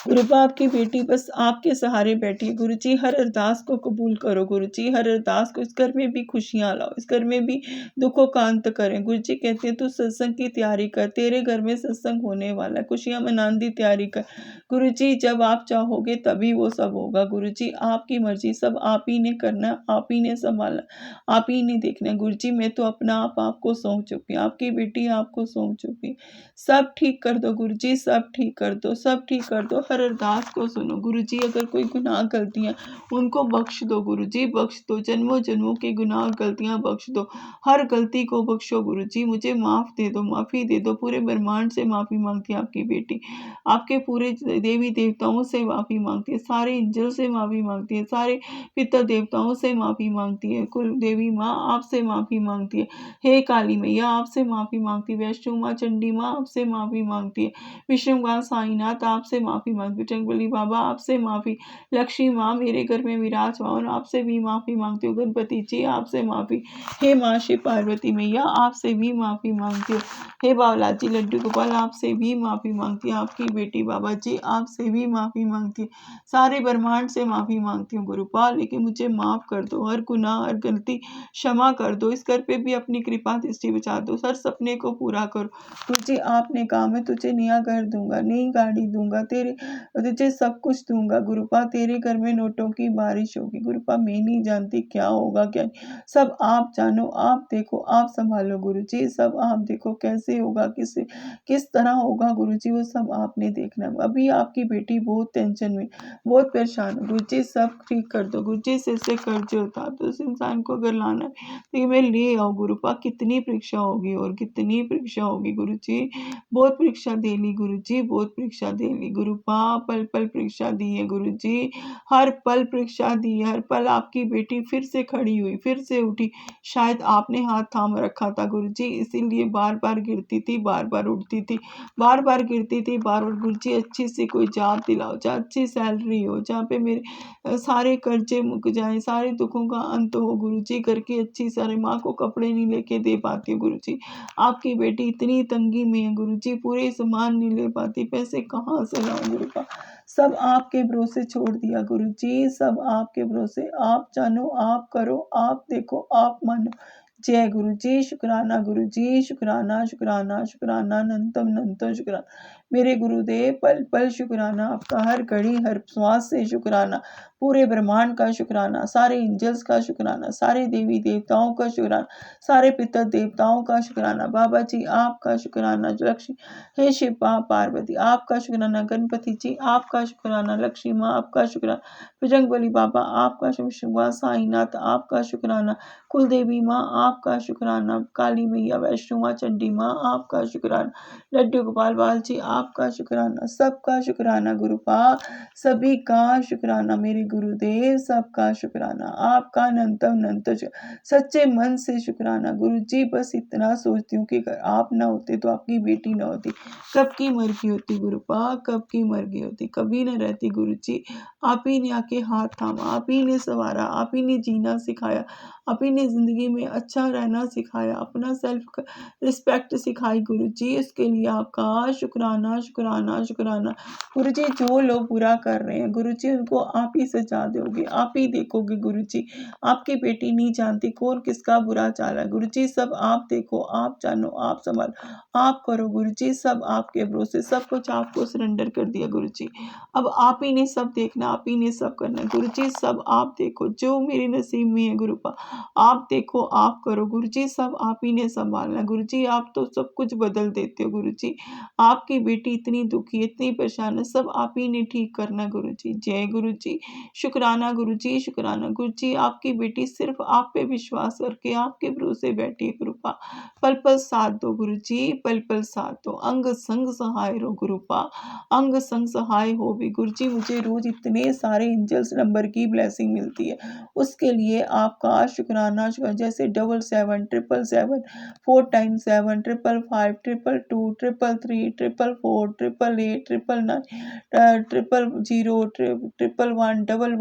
गुरुपा आपकी बेटी बस आपके सहारे बैठी है गुरुजी, हर अरदास को कबूल करो गुरुजी, हर अरदास को, इस घर में भी खुशियाँ लाओ, इस घर में भी दुखों का अंत करें गुरुजी। कहते हैं तू सत्संग की तैयारी कर, तेरे घर में सत्संग होने वाला है, खुशियाँ मनाने की तैयारी कर गुरुजी, जब आप चाहोगे तभी वो सब होगा गुरुजी, आपकी मर्जी, सब आप ही ने करना, आप ही ने संभालना, आप ही ने देखना गुरुजी। मैं तो अपना आप आपको सौंप चुकी हूँ, आपकी बेटी आपको सौंप चुकी, सब ठीक कर दो गुरुजी, सब ठीक कर दो, सब ठीक कर दो। हर अरदास को सुनो गुरुजी, अगर कोई गुनाह गलतियाँ उनको बख्श दो गुरुजी, बख्श दो, जन्मों जन्मों के गुनाह गलतियाँ बख्श दो, हर गलती को बख्शो गुरुजी, मुझे माफ़ दे दो, माफ़ी दे दो। पूरे ब्रह्मांड से माफ़ी मांगती है आपकी बेटी, आपके पूरे देवी देवताओं से माफ़ी मांगती है, सारे एंजल से माफ़ी मांगती है, सारे पितर देवताओं से माफ़ी मांगती है, कुल देवी माँ आपसे माफ़ी मांगती है। हे काली मैया आपसे माफ़ी मांगती है, वैष्णो माँ चंडी माँ आपसे माफ़ी मांगती है, विष्णु माँ साईनाथ आपसे माफ़ी मांगती है, बजरंगबली बाबा आपसे माफ़ी, लक्ष्मी माँ मेरे घर में विराजमान आपसे भी माफ़ी मांगती हूँ, गणपति जी आपसे माफ़ी, हे माँ शिव पार्वती मैया आपसे भी माफ़ी मांगती हूँ, हे बालाजी लड्डू गोपाल आपसे भी माफ़ी मांगती है, आपकी बेटी बाबा जी आपसे भी माफ़ी मांगती है, सारे ब्रह्मांड से माफ़ी मांगती हूँ गुरुपाल, लेकिन मुझे माफ़ कर दो, हर गुनाह हर गलती क्षमा कर दो, इस घर पे भी अपनी कृपा दृष्टि बचा दो, हर सपने को पूरा करो तुझे। आपने कहा मैं तुझे नया घर दूंगा, नई गाड़ी दूंगा, तेरे तुझे सब कुछ दूंगा गुरुपा, तेरे घर में नोटों की बारिश होगी गुरुपा, मैं नहीं जानती क्या होगा क्या नहीं, सब आप जानो, आप देखो, आप संभालो गुरुजी, सब आप देखो कैसे होगा, किस तरह होगा गुरुजी, वो सब आपने देखना है। अभी आपकी बेटी बहुत टेंशन में, बहुत परेशान है गुरुजी, सब ठीक कर दो गुरुजी, से कर्ज उतार दो, उस इंसान को अगर लाना है तो मैं ले आओ गुरुपा। कितनी परीक्षा होगी और कितनी परीक्षा होगी गुरुजी, बहुत परीक्षा दे ली गुरुजी, बहुत परीक्षा दे ली गुरुपा, पल पल परीक्षा दी है गुरुजी, हर पल परीक्षा दी है, हर पल आपकी बेटी फिर से खड़ी हुई, फिर से उठी, शायद आपने हाथ थाम रखा था गुरुजी, इसीलिए बार बार गिरती थी, बार बार उठती थी, बार बार गिरती थी, बार बार। गुरुजी अच्छी सी कोई जॉब दिलाओ, जहाँ अच्छी सैलरी हो, जहाँ पे मेरे सारे कर्जे मुक जाएं, सारे दुखों का अंत हो गुरुजी, करके अच्छी, सारे माँ को कपड़े नहीं लेके दे पाती हूँ गुरुजी, आपकी बेटी इतनी तंगी में है गुरुजी, पूरे सामान नहीं ले पाती, पैसे कहाँ से लाऊं गुरुपा, सब आपके भरोसे छोड़ दिया गुरुजी, सब आपके भरोसे, आप जानो, आप करो, आप देखो, आप मानो। जय गुरुजी, शुक्राना गुरुजी, शुक्राना शुक्राना शुक्राना अनंतम अनंतम शुक्राना मेरे गुरुदेव, पल पल शुक्राना आपका, हर घड़ी हर श्वास से शुक्राना, पूरे ब्रह्मांड का शुक्राना, सारे एंजल्स का शुक्राना, सारे देवी देवताओं का शुक्राना, सारे पितर देवताओं का शुक्राना, बाबा जी आपका शुक्राना, लक्ष्मी, हे शिव पार्वती आपका शुक्राना, गणपति जी आपका शुक्राना, लक्ष्मी माँ आपका शुक्राना, बजरंगबली बाबा आपका शुक्राना, साईनाथ आपका शुक्राना, कुल देवी माँ आपका शुक्राना, काली मैया, वैष्णो माँ, चंडी माँ आपका शुक्राना, लड्डू गोपाल बाल जी आपका शुक्राना, सबका शुक्राना गुरुपा, सभी का शुक्राना मेरे गुरुदेव, सबका शुक्राना, आपका अनंतम अनंत सच्चे मन से शुक्राना गुरु जी। बस इतना सोचती हूँ कि अगर आप ना होते तो आपकी बेटी ना होती, कब की मर गई होती गुरुपा, कब की मर गई होती, कभी ना रहती गुरु जी। आप ही ने आके हाथ थामा, आप ही ने संवारा, आप ही ने जीना सिखाया, आप ही ने ज़िंदगी में अच्छा रहना सिखाया, अपना सेल्फ रिस्पेक्ट सिखाई गुरु जी। इसके लिए आपका शुक्राना शुक्राना शुक्राना गुरु जी। जो लोग बुरा कर रहे हैं गुरु जी, उनको आप ही सजा दोगे, आप ही देखोगे गुरु जी। आपकी बेटी नहीं जानती कौन किसका बुरा चाल है गुरु जी, सब आप देखो, आप जानो, आप संभालो, आप करो गुरु जी। सब आपके भरोसे, सब कुछ आपको सरेंडर कर दिया गुरु जी। अब आप ही ने सब देखना, आप ही ने सब करना है गुरु जी। सब आप देखो, जो मेरे नसीब में है गुरुपा, आप देखो, आप करो गुरु जी। सब आप ही ने संभालना है गुरु जी। आप तो सब कुछ बदल देते हो गुरु जी। आपकी बेटी इतनी दुखी है, इतनी परेशान है, सब आप ही ने ठीक करना है गुरु जी। जय गुरु जी। शुक्राना गुरु जी, शुक्राना गुरु जी। आपकी बेटी सिर्फ आप पे विश्वास करके आपके भरोसे बैठी है गुरुपा। पल पल साथ दो गुरु जी, पल पल साथ दो, अंग संग सहाय रो गुरुपा, अंग संग सहाय हो भी गुरु जी। मुझे रोज इतने सारे एंजल्स नंबर की ब्लेसिंग मिलती है, उसके लिए आपका शुक्राना शुक्राना। जैसे 77 777 4 टाइम्स 7 555 222 333 444 888 999 000 111 11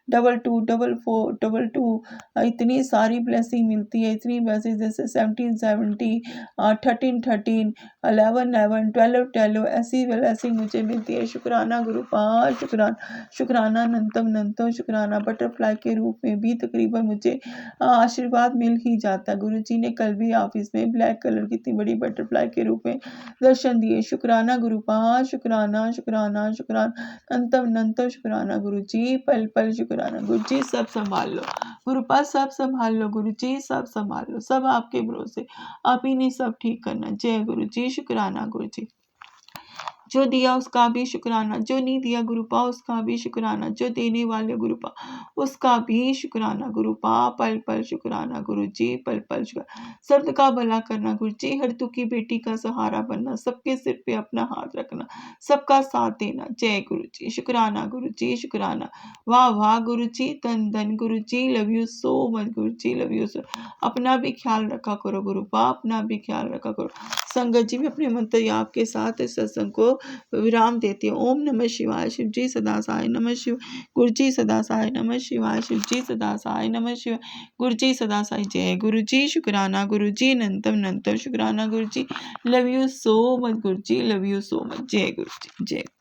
11 22 44 22 इतनी सारी ब्लेसिंग मिलती है, इतनी ब्लेसिंग। जैसे 17 70 13 13 11 11 12 12 ऐसी ब्लेसिंग मुझे मिलती है। शुक्राना गुरुपा, शुक्राना शुक्राना अनंतम अनंतम शुक्राना। बटरफ्लाई के रूप में भी तकरीबन मुझे आशीर्वाद मिल ही जाता है गुरु जी ने। कल भी ऑफिस में ब्लैक कलर की इतनी बड़ी बटरफ्लाई के रूप में दर्शन दिए। शुक्राना गुरुपा, शुक्राना शुक्राना शुक्राना अंतम अनंत शुक्राना गुरु जी। पल पल शुक्राना गुरु जी। सब संभाल लो गुरुपा, सब संभाल लो गुरु जी, सब संभाल लो, सब आपके भरोसे, आप ही ने सब ठीक करना। जय गुरु जी। शुक्राना गुरु जी। जो दिया उसका भी शुक्राना, जो नहीं दिया गुरुपा उसका भी शुक्राना, जो देने वाले गुरुपा उसका भी शुक्राना गुरुपा। पल पल शुक्राना गुरु जी, पल पल शुक्राना। सर्द का भला करना गुरु जी, हर दुखी बेटी का सहारा बनना, सबके सिर पे अपना हाथ रखना, सबका साथ देना। जय गुरु जी। शुक्राना गुरु जी, शुक्राना। वाह वाह गुरु जी, धन धन गुरु जी, love you so much Guru ji, love you so. अपना भी ख्याल रखा करो गुरुपा, अपना भी ख्याल रखा करो। संगत जी में अपने मंत्र याप के साथ इस सत्संग को विराम देती हूँ। ओम नमः शिवाय। शिव जी सदा सहाय। नमः शिव। गुरु जी सदा सहाय। नमः शिवाय। शिव जी सदा सहाय। नमः शिवाय। गुरु जी सदा सहाय। जय गुरु जी। शुक्राना गुरु जी, अनंतम अनंतम शुक्राना गुरु जी। Love you so much Guru ji, love you so much. जय गुरु जी, जय।